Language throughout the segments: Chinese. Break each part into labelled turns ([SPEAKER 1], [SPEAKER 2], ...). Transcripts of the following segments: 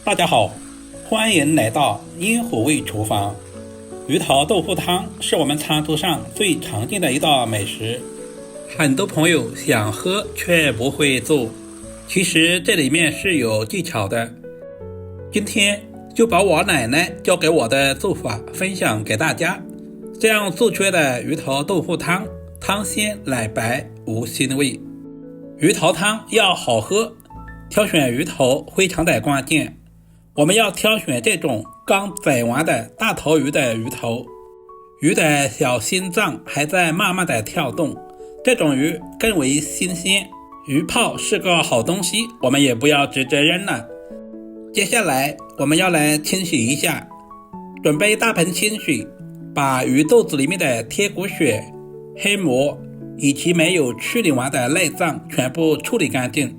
[SPEAKER 1] 大家好，欢迎来到烟火味厨房。鱼头豆腐汤是我们餐桌上最常见的一道美食，很多朋友想喝却不会做，其实这里面是有技巧的。今天就把我奶奶教给我的做法分享给大家，这样做出来的鱼头豆腐汤，汤鲜奶白无腥味。鱼头汤要好喝，挑选鱼头非常的关键。我们要挑选这种刚宰完的大头鱼的鱼头，鱼的小心脏还在慢慢的跳动，这种鱼更为新鲜。鱼泡是个好东西，我们也不要直接扔了。接下来我们要来清洗一下，准备大盆清水，把鱼肚子里面的贴骨血、黑膜以及没有处理完的内脏全部处理干净，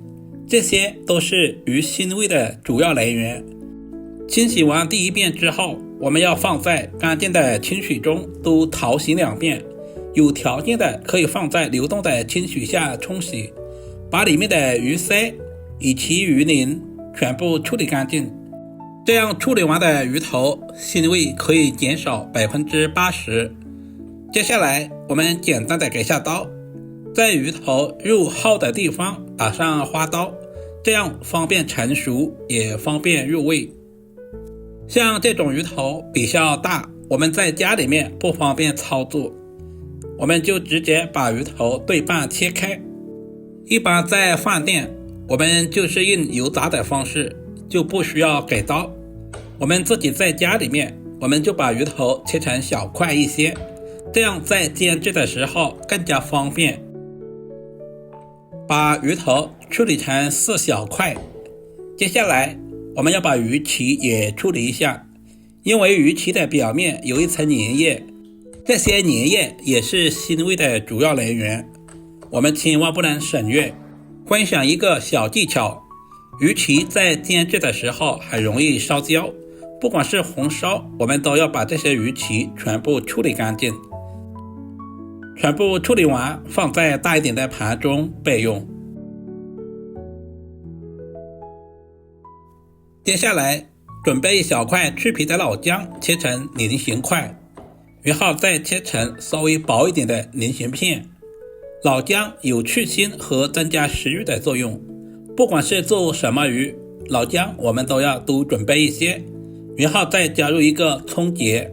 [SPEAKER 1] 这些都是鱼腥味的主要来源。清洗完第一遍之后，我们要放在干净的清水中都淘洗2遍，有条件的可以放在流动的清水下冲洗，把里面的鱼鳃以及鱼鳞全部处理干净。这样处理完的鱼头腥味可以减少 80%。 接下来我们简单的给下刀，在鱼头入号的地方打上花刀，这样方便成熟也方便入味。像这种鱼头比较大，我们在家里面不方便操作，我们就直接把鱼头对半切开。一般在饭店我们就是用油炸的方式，就不需要给刀。我们自己在家里面，我们就把鱼头切成小块一些，这样在煎制的时候更加方便。把鱼头处理成4小块，接下来我们要把鱼鳍也处理一下，因为鱼鳍的表面有一层粘液，这些粘液也是腥味的主要来源，我们千万不能省略。分享一个小技巧，鱼鳍在煎制的时候很容易烧焦，不管是红烧，我们都要把这些鱼鳍全部处理干净。全部处理完，放在大一点的盘中备用。接下来准备一小块去皮的老姜，切成菱形块，然后再切成稍微薄一点的菱形片。老姜有去腥和增加食欲的作用，不管是做什么鱼，老姜我们都要多准备一些，然后再加入一个葱节。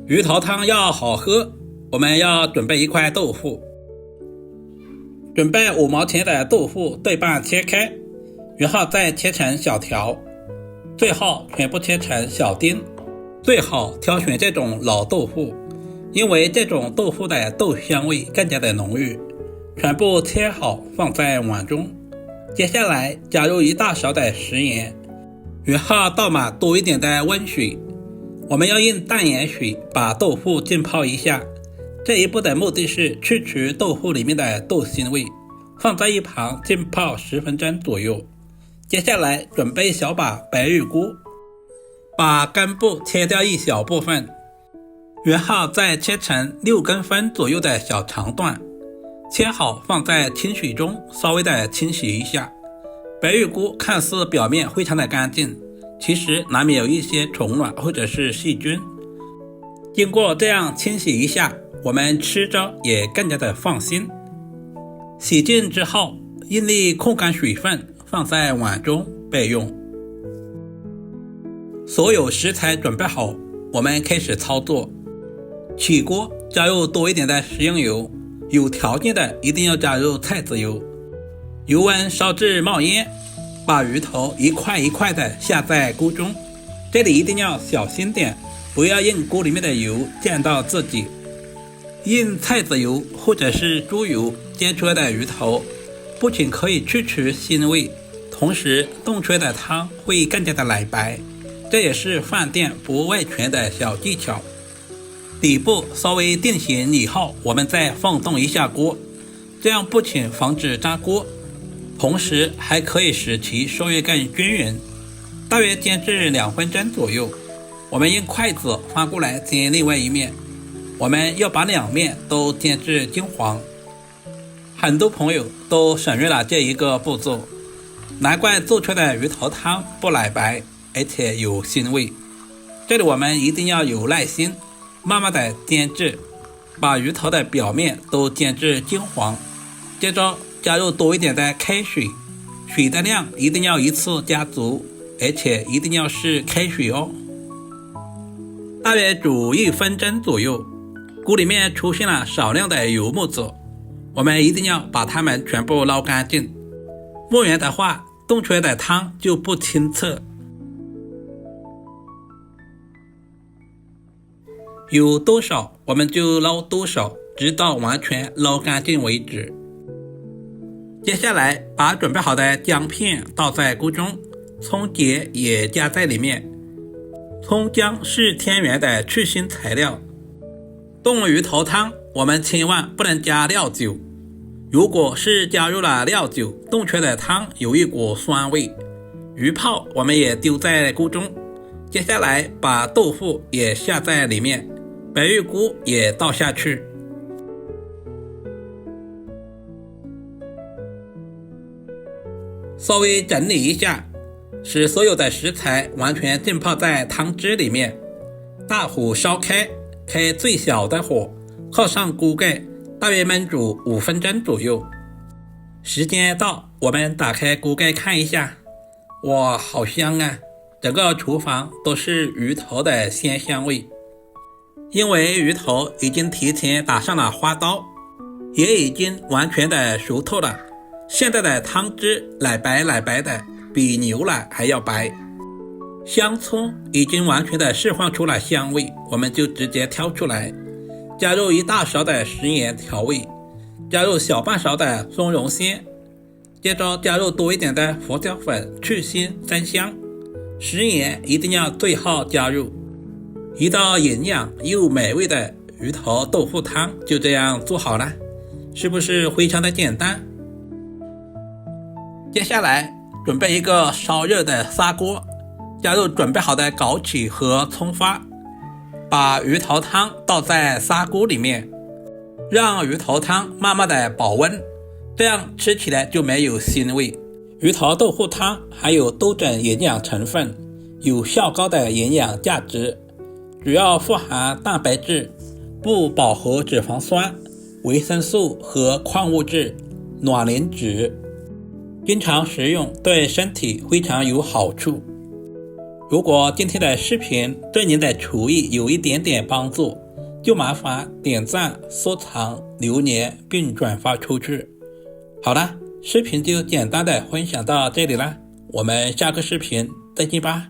[SPEAKER 1] 鱼头汤要好喝，我们要准备一块豆腐，准备5毛钱的豆腐对半切开，然后再切成小条，最后全部切成小丁。最好挑选这种老豆腐，因为这种豆腐的豆香味更加的浓郁。全部切好放在碗中，接下来加入1大勺的食盐，然后倒满多一点的温水。我们要用淡盐水把豆腐浸泡一下，这一步的目的是去除豆腐里面的豆腥味，放在一旁浸泡10分钟左右。接下来准备小把白玉菇，把根部切掉一小部分，然后再切成6公分左右的小长段，切好放在清水中稍微的清洗一下。白玉菇看似表面非常的干净，其实难免有一些虫卵或者是细菌，经过这样清洗一下，我们吃着也更加的放心。洗净之后用力控干水分，放在碗中备用。所有食材准备好，我们开始操作。起锅加入多一点的食用油，有条件的一定要加入菜籽油。油温烧至冒烟，把鱼头一块一块的下在锅中，这里一定要小心点，不要用锅里面的油溅到自己。用菜籽油或者是猪油煎出来的鱼头，不仅可以去除腥味，同时炖出来的汤会更加的奶白，这也是饭店不外传的小技巧。底部稍微定型以后，我们再放动一下锅，这样不仅防止粘锅，同时还可以使其受热更均匀。大约煎至2分钟左右，我们用筷子翻过来煎另外一面，我们要把2面都煎至金黄。很多朋友都省略了这一个步骤，难怪做出来的鱼头汤不奶白，而且有腥味。这里我们一定要有耐心，慢慢的煎制，把鱼头的表面都煎至金黄。接着加入多一点的开水，水的量一定要一次加足，而且一定要是开水哦。大约煮1分钟左右，锅里面出现了少量的油沫子，我们一定要把它们全部捞干净，不然的话冻出来的汤就不清澈。有多少我们就捞多少，直到完全捞干净为止。接下来把准备好的姜片倒在锅中，葱节也加在里面。葱姜是天然的去腥材料。冻鱼头汤我们千万不能加料酒，如果是加入了料酒，冻出来的汤有一股酸味。鱼泡我们也丢在锅中，接下来把豆腐也下在里面，白玉菇也倒下去。稍微整理一下，使所有的食材完全浸泡在汤汁里面。大火烧开，开最小的火，靠上锅盖，大约焖煮5分钟左右。时间到，我们打开锅盖看一下，哇，好香啊！整个厨房都是鱼头的鲜香味。因为鱼头已经提前打上了花刀，也已经完全的熟透了。现在的汤汁奶白奶白的，比牛奶还要白。香葱已经完全的释放出了香味，我们就直接挑出来，加入1大勺的食盐调味，加入小半勺的松茸鲜，接着加入多一点的胡椒粉去腥增香。食盐一定要最后加入。一道营养又美味的鱼头豆腐汤就这样做好了，是不是非常的简单？接下来准备一个烧热的砂锅，加入准备好的枸杞和葱花，把鱼头汤倒在砂锅里面，让鱼头汤慢慢的保温，这样吃起来就没有腥味。鱼头豆腐汤含有多种营养成分，有较高的营养价值，主要富含蛋白质、不饱和脂肪酸、维生素和矿物质、卵磷脂，经常食用对身体非常有好处。如果今天的视频对您的厨艺有一点点帮助，就麻烦点赞、收藏、留言并转发出去。好了，视频就简单的分享到这里了，我们下个视频再见吧。